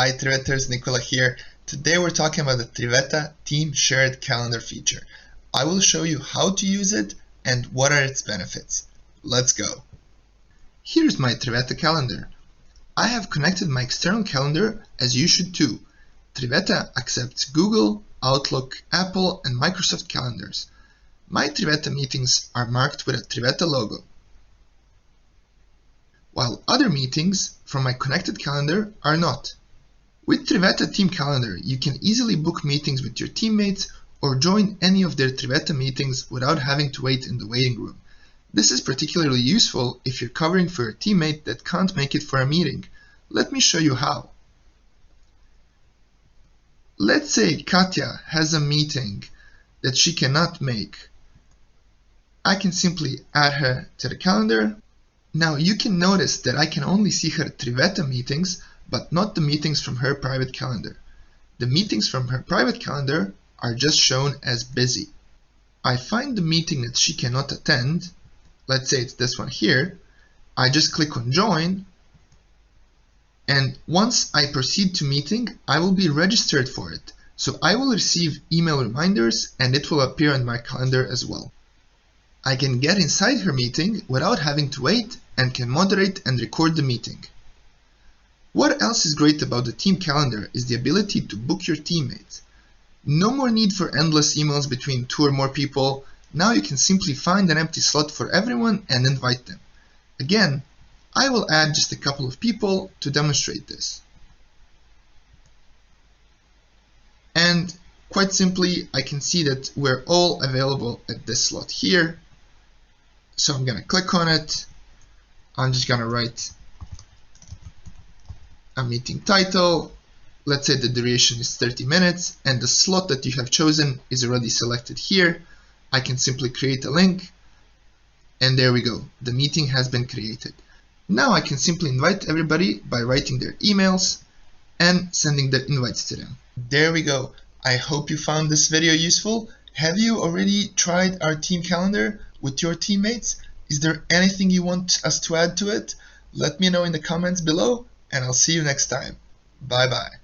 Hi Trivetters, Nicola here. Today we're talking about the Trivetta Team Shared Calendar feature. I will show you how to use it and what are its benefits. Let's go. Here's my Trivetta calendar. I have connected my external calendar as you should too. Trivetta accepts Google, Outlook, Apple, and Microsoft calendars. My Trivetta meetings are marked with a Trivetta logo, while other meetings from my connected calendar are not. With Trivetta Team Calendar, you can easily book meetings with your teammates or join any of their Trivetta meetings without having to wait in the waiting room. This is particularly useful if you're covering for a teammate that can't make it for a meeting. Let me show you how. Let's say Katya has a meeting that she cannot make. I can simply add her to the calendar. Now you can notice that I can only see her Trivetta meetings, but not the meetings from her private calendar. The meetings from her private calendar are just shown as busy. I find the meeting that she cannot attend, let's say it's this one here, I just click on join, and once I proceed to meeting, I will be registered for it. So I will receive email reminders and it will appear on my calendar as well. I can get inside her meeting without having to wait and can moderate and record the meeting. What else is great about the team calendar is the ability to book your teammates. No more need for endless emails between 2 or more people. Now you can simply find an empty slot for everyone and invite them. Again, I will add just a couple of people to demonstrate this. And quite simply, I can see that we're all available at this slot here. So I'm going to click on it. I'm just going to write a meeting title. Let's say the duration is 30 minutes and the slot that you have chosen is already selected here. I can simply create a link and there we go. The meeting has been created. Now I can simply invite everybody by writing their emails and sending the invites to them. There we go. I hope you found this video useful. Have you already tried our team calendar with your teammates? Is there anything you want us to add to it? Let me know in the comments below and I'll see you next time. Bye bye.